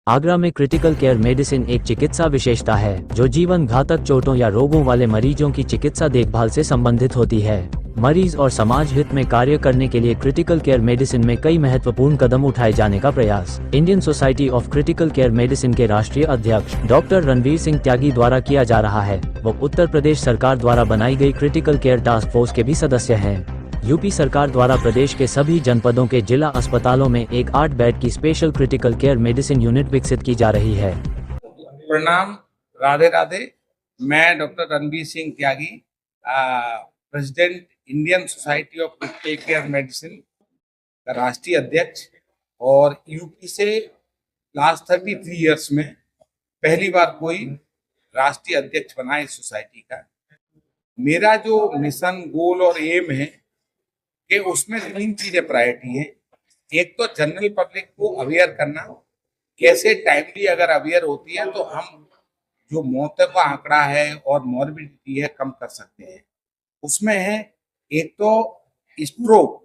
आगरा में critical care medicine एक चिकित्सा विशेषता है जो जीवन घातक चोटों या रोगों वाले मरीजों की चिकित्सा देखभाल से संबंधित होती है। मरीज और समाज हित में कार्य करने के लिए क्रिटिकल केयर मेडिसिन में कई महत्वपूर्ण कदम उठाए जाने का प्रयास Indian society of critical care medicine के राष्ट्रीय अध्यक्ष डॉक्टर रणवीर सिंह त्यागी द्वारा किया जा रहा है। वो उत्तर प्रदेश सरकार द्वारा बनाई गई क्रिटिकल केयर टास्क फोर्स के भी सदस्य हैं। यूपी सरकार द्वारा प्रदेश के सभी जनपदों के जिला अस्पतालों में एक 8 बेड की special critical care medicine unit विकसित की जा रही है। प्रणाम, राधे राधे। मैं doctor Ranveer Singh Tyagi, president Indian society of critical care medicine का राष्ट्रीय अध्यक्ष, और यूपी से लास्ट 33 इयर्स में पहली बार कोई राष्ट्रीय अध्यक्ष बना इस सोसाइटी का। मेरा जो मिशन, गोल और एम है कि उसमें 3 चीजें प्रायोरिटी है। एक तो जनरल पब्लिक को अवेयर करना, कैसे टाइमली अगर अवेयर होती है तो हम जो मौतों का आंकड़ा है और मॉर्बिडिटी है कम कर सकते हैं। उसमें है एक तो स्ट्रोक,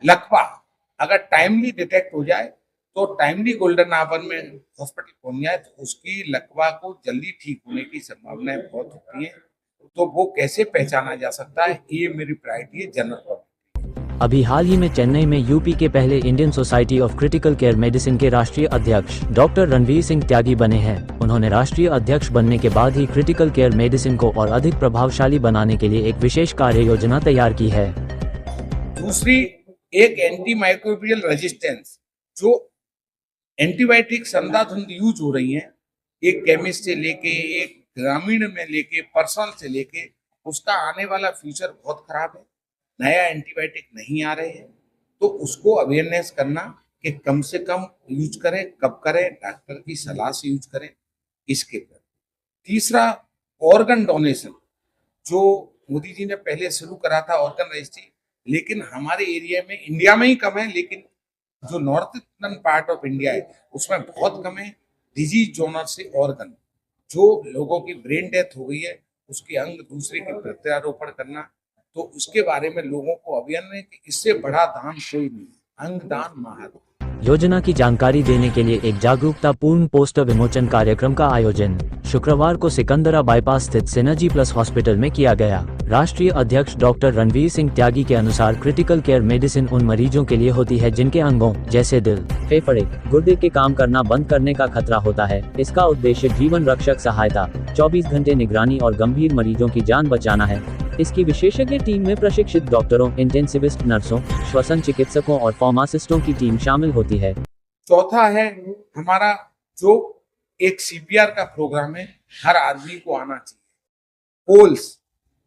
लकवा अगर टाइमली डिटेक्ट हो जाए तो टाइमली गोल्डन आवर में हॉस्पिटल पहुंच जाए तो उसकी लकवा को जल्दी ठीक होने की संभावनाएं बहुत होती है। तो वो कैसे पहचाना जा सकता है, ये मेरी प्रायोरिटी है जनरल पब्लिक। अभी हाल ही में चेन्नई में यूपी के पहले Indian society of critical care medicine के राष्ट्रीय अध्यक्ष डॉक्टर रणवीर सिंह त्यागी बने हैं। उन्होंने राष्ट्रीय अध्यक्ष बनने के बाद ही क्रिटिकल केयर मेडिसिन को और अधिक प्रभावशाली बनाने के लिए एक विशेष कार्य योजना तैयार की है। दूसरी, एक एंटी माइक्रोबियल रेजिस्टेंस, जो एंटीबायोटिक्स अंधाधुंध यूज हो रही है, एक केमिस्ट से लेके एक ग्रामीण में लेके पर्सनल से लेके, उसका आने वाला फ्यूचर बहुत खराब है। नया एंटीबायोटिक नहीं आ रहे हैं, तो उसको अवेयरनेस करना कि कम से कम यूज करें, कब करें, डॉक्टर की सलाह से यूज करें, इसके पर। तीसरा, ऑर्गन डोनेशन, जो मोदी जी ने पहले शुरू करा था ऑर्गन रजिस्ट्री, लेकिन हमारे एरिया में, इंडिया में ही कम है, लेकिन जो north eastern part of India है उसमें बहुत कम है। डिजीज डोनर से ऑर्गन, जो लोगों की ब्रेन डेथ हो गई है उसके अंग दूसरे के प्रत्यारोपण करना, तो उसके बारे में लोगों को अवेयर है कि इससे बड़ा दान कोई नहीं, अंगदान महादान। योजना की जानकारी देने के लिए एक जागरूकता पूर्ण पोस्टर विमोचन कार्यक्रम का आयोजन शुक्रवार को सिकंदरा बाईपास स्थित सिनर्जी प्लस हॉस्पिटल में किया गया। राष्ट्रीय अध्यक्ष डॉक्टर रणवीर सिंह त्यागी के अनुसार क्रिटिकल केयर मेडिसिन उन मरीजों के लिए होती है जिनके अंगों जैसे दिल, फेफड़े, गुर्दे के काम करना बंद करने का खतरा होता है। इसका उद्देश्य जीवन रक्षक सहायता, 24 घंटे निगरानी और गंभीर मरीजों की जान बचाना है। इसकी विशेषज्ञ टीम में प्रशिक्षित डॉक्टरों, इंटेंसिविस्ट नर्सों, श्वसन चिकित्सकों और फार्मासिस्टों की टीम शामिल होती है। चौथा है हमारा जो एक सीपीआर का प्रोग्राम है, हर आदमी को आना चाहिए। Polls,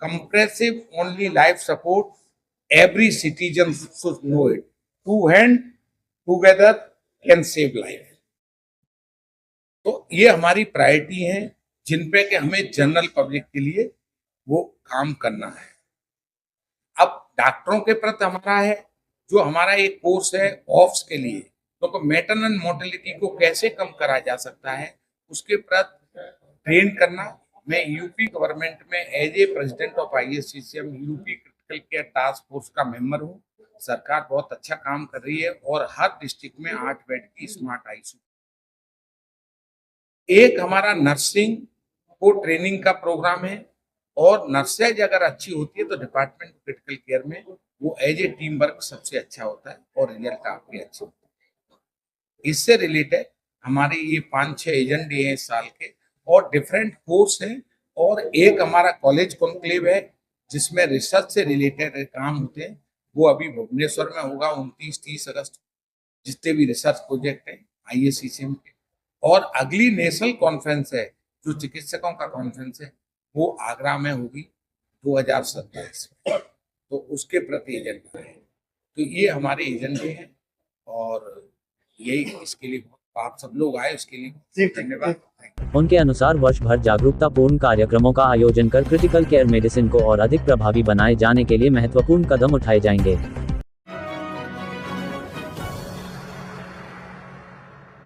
compressive only life support, every citizen should know it, 2 hand together can save life. तो ये हमारी प्रायोरिटी है जिन पे कि हमें जनरल पब्लिक के लिए वो काम करना है। अब डॉक्टरों के प्रति हमारा है, जो हमारा एक कोर्स है ऑफ्स के लिए, तो मैटरनल मोर्टेलिटी को कैसे कम करा जा सकता है उसके प्रति ट्रेन करना। मैं यूपी गवर्नमेंट में as a president of ISCCM UP critical care task force का मेंबर हूँ। सरकार बहुत अच्छा काम कर रही है और हर डिस्ट्रिक्ट में 8 बेड की स्मार्ट ICU। एक हमारा नर्सिंग को ट्रेनिंग का प्रोग्राम है, और नर्सेज अगर अच्छी होती है तो डिपार्टमेंट क्रिटिकल केयर में वो एज ए टीम वर्क सबसे अच्छा होता है और रिजल्ट आपके अच्छे होते हैं। इससे रिलेटेड हमारे ये 5-6 एजेंडे हैं इस साल के, और डिफरेंट कोर्स हैं, और एक हमारा कॉलेज कॉन्क्लेव है जिसमें रिसर्च से रिलेटेड काम होते हैं। वो अभी भुवनेश्वर में होगा 29-30 अगस्त। जितने भी रिसर्च प्रोजेक्ट हैं ISCCM के, और अगली नेशनल कॉन्फ्रेंस है जो चिकित्सकों का कॉन्फ्रेंस है, वो आगरा में होगी 2027 में। तो उसके प्रति एजेंडा है। तो ये हमारे एजेंडे हैं, और यही इसके लिए आप सब लोग आए उसके लिए धन्यवाद। उनके अनुसार वर्ष भर जागरूकता पूर्ण कार्यक्रमों का आयोजन कर क्रिटिकल केयर मेडिसिन को और अधिक प्रभावी बनाए जाने के लिए महत्वपूर्ण कदम उठाए जाएंगे।